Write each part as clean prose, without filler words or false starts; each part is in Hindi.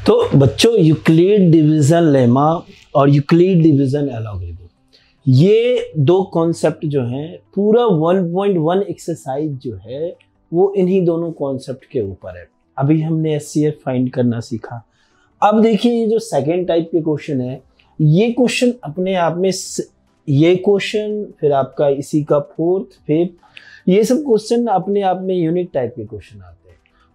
तो बच्चों यूक्लिड डिवीजन लेमा और यूक्लिड डिवीजन एलॉगरिथम, ये दो कॉन्सेप्ट जो हैं पूरा 1.1 एक्सरसाइज जो है वो इन्हीं दोनों कॉन्सेप्ट के ऊपर है। अभी हमने एचसीएफ फाइंड करना सीखा। अब देखिए ये जो सेकेंड टाइप के क्वेश्चन है, ये क्वेश्चन अपने आप में, ये क्वेश्चन फिर आपका इसी का फोर्थ फिफ्थ, ये सब क्वेश्चन अपने आप में यूनिक टाइप के क्वेश्चन आते हैं।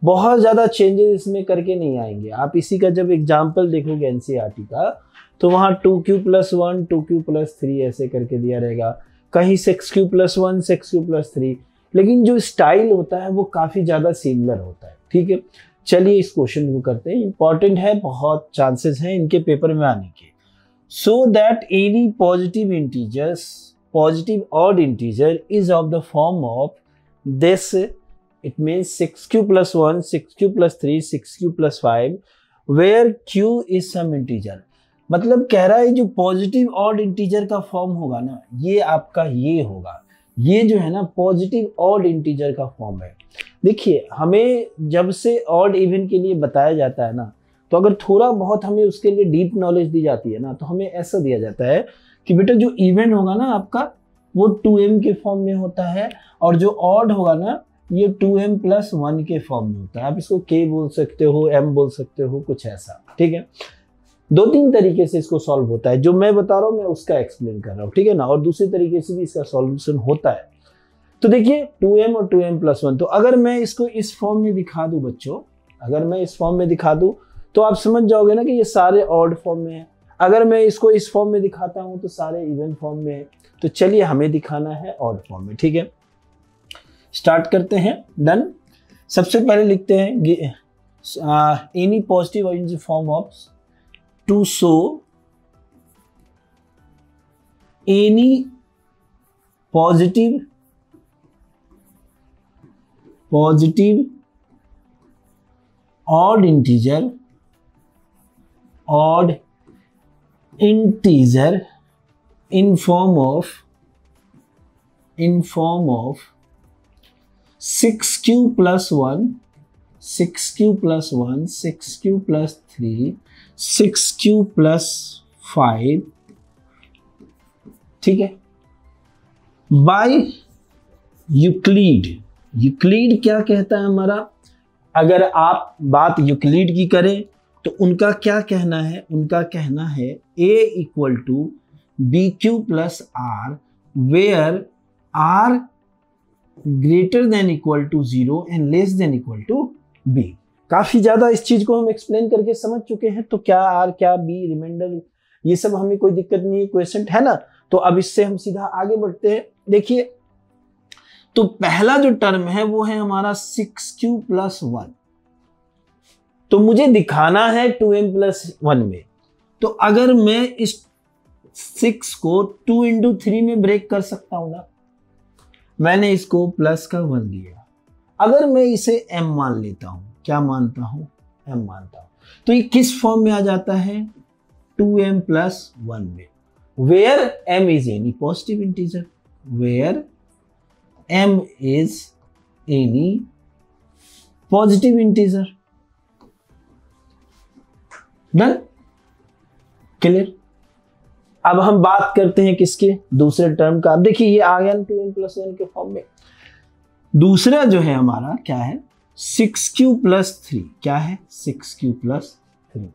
बहुत ज़्यादा चेंजेस इसमें करके नहीं आएंगे। आप इसी का जब एग्जाम्पल देखोगे एनसीईआरटी का, तो वहाँ 2q+1 2q+3 ऐसे करके दिया रहेगा, कहीं 6q+1 6q+3, लेकिन जो स्टाइल होता है वो काफ़ी ज़्यादा सिमिलर होता है। ठीक है, चलिए इस क्वेश्चन को करते हैं। इंपॉर्टेंट है, बहुत चांसेस हैं इनके पेपर में आने के। So that any positive integers, positive odd integer is of the form of this, it means 6q+1 6q+3 6q+5 where q is some integer. मतलब कह रहा है जो पॉजिटिव ऑड इंटीजर का फॉर्म होगा ना, ये आपका ये होगा, ये जो है ना पॉजिटिव ऑड इंटीजर का फॉर्म है। देखिए हमें जब से ऑड इवन के लिए बताया जाता है ना, तो अगर थोड़ा बहुत हमें उसके लिए डीप नॉलेज दी जाती है ना, तो हमें ऐसा दिया जाता है कि बेटा जो इवन होगा ना आपका वो 2m के फॉर्म में होता है, और जो ऑड होगा ना ये 2m+1 के फॉर्म में होता है। आप इसको k बोल सकते हो, m बोल सकते हो, कुछ ऐसा। ठीक है, दो तीन तरीके से इसको सॉल्व होता है। जो मैं बता रहा हूँ मैं उसका एक्सप्लेन कर रहा हूँ, ठीक है ना, और दूसरे तरीके से भी इसका सॉल्यूशन होता है। तो देखिए 2m और 2m+1, तो अगर मैं इसको इस फॉर्म में दिखा दूं बच्चों, अगर मैं इस फॉर्म में दिखा दूं तो आप समझ जाओगे ना कि ये सारे ऑड फॉर्म में है। अगर मैं इसको इस फॉर्म में दिखाता हूं तो सारे इवन फॉर्म में है। तो चलिए हमें दिखाना है ऑड फॉर्म में। ठीक है, स्टार्ट करते हैं। डन। सबसे पहले लिखते हैं any positive in the form of to show any positive odd integer in form of 6q+1 6q+1 6q+3 6q+5, ठीक है, बाय यूक्लिड। यूक्लिड क्या कहता है हमारा, अगर आप बात यूक्लिड की करें तो उनका क्या कहना है, उनका कहना है a = bq+r where r greater than equal to 0 and less than equal to b। काफी ज्यादा इस चीज को हम एक्सप्लेन करके समझ चुके हैं, तो क्या r क्या b रिमाइंडर, ये सब हमें कोई दिक्कत नहीं है, क्वेश्चन है ना। तो अब इससे हम सीधा आगे बढ़ते हैं। देखिए तो पहला जो टर्म है वो है हमारा 6q+1, तो मुझे दिखाना है 2m+1 में। तो अगर मैं इस 6 को 2 × 3 में ब्रेक कर सकता हूं ना, मैंने इसको प्लस का 1 लिया। अगर मैं इसे m मान लेता हूं, क्या मानता हूं, m मानता हूं, तो ये किस फॉर्म में आ जाता है, 2m+1 में, where m is any positive integer, where m is any positive integer। Done, clear. अब हम बात करते हैं किसके, दूसरे टर्म का। अब देखिए ये आ गया 2m+1 के फॉर्म में। दूसरा जो है हमारा क्या है, 6q+3, क्या है 6q+3।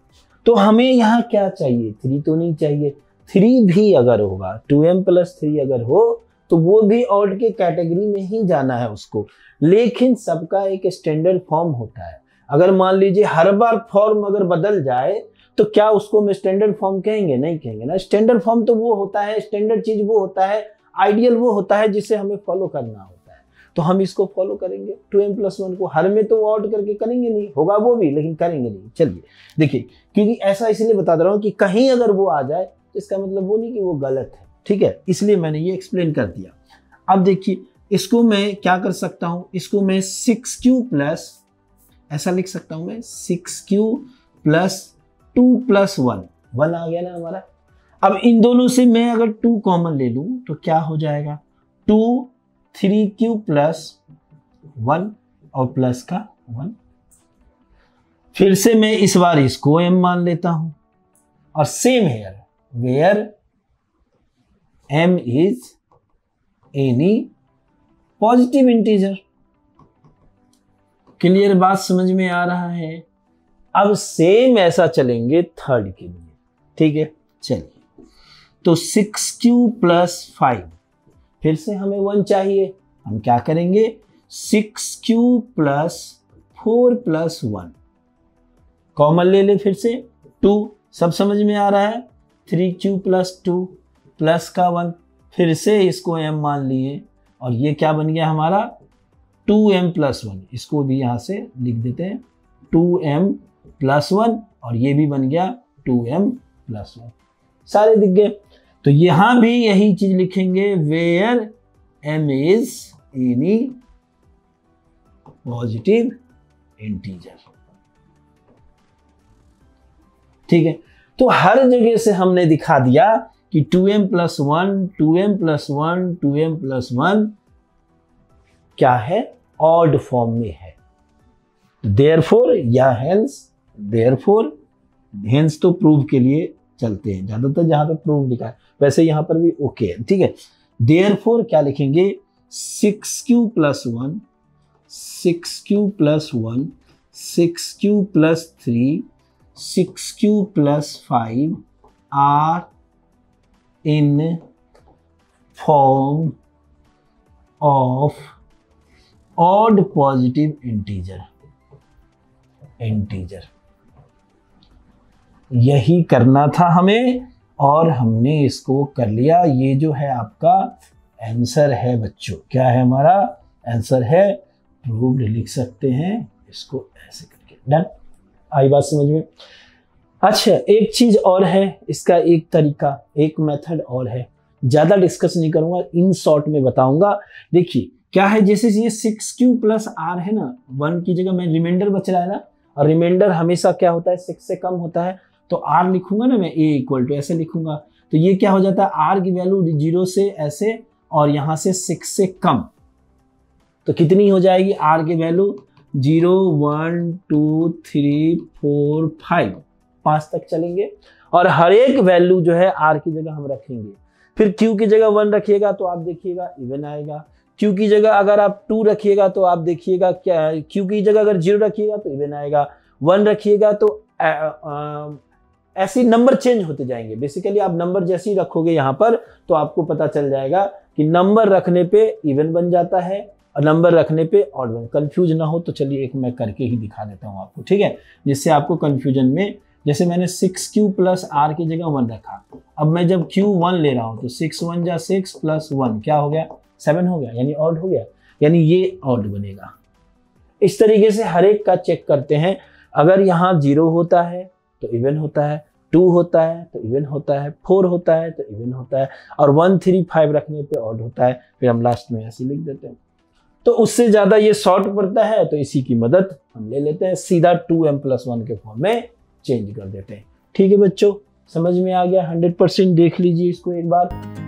तो हमें यहाँ क्या चाहिए, 3 तो नहीं चाहिए, 3 भी अगर होगा, 2m+3 अगर हो तो वो भी ऑड के कैटेगरी में ही जाना है उसको। लेकिन सबका एक स्टैंडर्ड फॉर्म होता है। अगर मान लीजिए हर बार फॉर्म अगर बदल जाए तो क्या उसको हम स्टैंडर्ड फॉर्म कहेंगे, नहीं कहेंगे ना। स्टैंडर्ड फॉर्म तो वो होता है, स्टैंडर्ड चीज वो होता है, आइडियल वो होता है जिसे हमें फॉलो करना होता है। तो हम इसको फॉलो करेंगे। 2m+1 को हर में तो ऑड करके करेंगे नहीं, होगा वो भी, लेकिन करेंगे नहीं। चलिए देखिए, क्योंकि ऐसा इसलिए बता रहा हूँ कि कहीं अगर वो आ जाए तो इसका मतलब वो नहीं कि वो गलत है, ठीक है, इसलिए मैंने ये एक्सप्लेन कर दिया। अब देखिए इसको मैं क्या कर सकता हूं, इसको मैं 6q+, ऐसा लिख सकता हूं मैं 6q+2+1, 1 आ गया ना हमारा। अब इन दोनों से मैं अगर 2 कॉमन ले लूं तो क्या हो जाएगा, 2 3q+1 और प्लस का 1। फिर से मैं इस बार इसको m मान लेता हूं और same here where m is any positive integer. Clear बात समझ में आ रहा है? अब सेम ऐसा चलेंगे थर्ड के लिए, ठीक है। चलिए, तो 6q प्लस 5, फिर से हमें 1 चाहिए, हम क्या करेंगे 6q प्लस 4 प्लस 1 कॉमन ले ले, फिर से 2, सब समझ में आ रहा है। 3q प्लस 2 प्लस का 1, फिर से इसको m मान लिए और ये क्या बन गया हमारा 2m प्लस 1, इसको भी यहां से लिख देते हैं 2m प्लस 1 और ये भी बन गया 2m प्लस 1, सारे दिख गए। तो यहां भी यही चीज लिखेंगे where m is any positive integer, ठीक है। तो हर जगह से हमने दिखा दिया कि 2m plus 1 2m plus 1 2m plus 1 क्या है, ऑड फॉर्म में है। देयरफॉर या हेंस तो प्रूव के लिए चलते हैं ज्यादातर, जहां पे प्रूव लिखा है, वैसे यहां पर भी ओके है, ठीक है। देयरफॉर क्या लिखेंगे 6q plus 1 6q plus 1 6q plus 3 6q plus 5 are in form of odd positive integer. यही करना था हमें और हमने इसको कर लिया। ये जो है आपका आंसर है बच्चों, क्या है हमारा आंसर है, प्रूव्ड लिख सकते हैं इसको ऐसे करके। डन, आई बात समझ में? अच्छा, एक चीज और है, इसका एक तरीका, एक मेथड और है, ज्यादा डिस्कस नहीं करूंगा, इन शॉर्ट में बताऊंगा। देखिए क्या है, जैसे ये 6q प्लस r है ना, 1 की जगह में रिमाइंडर बच रहा है ना, और रिमाइंडर हमेशा क्या होता है 6 से कम होता है, तो r लिखूंगा ना मैं a इक्वल टू ऐसे लिखूंगा, तो ये क्या हो जाता है r की वैल्यू 0 से ऐसे और यहां से 6 से कम, तो कितनी हो जाएगी r की वैल्यू 0 1 2 3 4 5 तक चलेंगे, और हर एक वैल्यू जो है r की जगह हम रखेंगे। फिर q की जगह 1 रखिएगा तो आप देखिएगा इवन आएगा, q की जगह अगर आप 2 रखिएगा तो आप देखिएगा क्या, q की जगह अगर 0 रखिएगा तो इवन आएगा, 1 रखिएगा तो ऐसे नंबर चेंज होते जाएंगे। बेसिकली आप नंबर जैसे ही रखोगे यहाँ पर तो आपको पता चल जाएगा कि नंबर रखने पे इवन बन जाता है और नंबर रखने पे ऑड बन। कंफ्यूज ना हो तो चलिए एक मैं करके ही दिखा देता हूँ आपको, ठीक है, जिससे आपको कंफ्यूजन में, जैसे मैंने 6q प्लस r की जगह 1 रखा, अब मैं जब q1 ले रहा हूँ तो 6 1 जा 6 प्लस 1 क्या हो गया 7 हो गया, यानी ऑड हो गया, यानी ये ऑड बनेगा। इस तरीके से हर एक का चेक करते हैं। अगर यहाँ 0 होता है तो इवन होता है, 2 होता है तो इवन होता है, 4 होता है तो इवन होता है, और 1 3 5 रखने पे ऑड होता है, फिर हम लास्ट में ऐसे लिख देते हैं। तो उससे ज्यादा ये शॉर्ट पड़ता है तो इसी की मदद हम ले लेते हैं, सीधा 2m प्लस 1 के फॉर्म में चेंज कर देते हैं। ठीक है बच्चों, समझ में आ गया 100%? देख लीजिए इसको एक बार।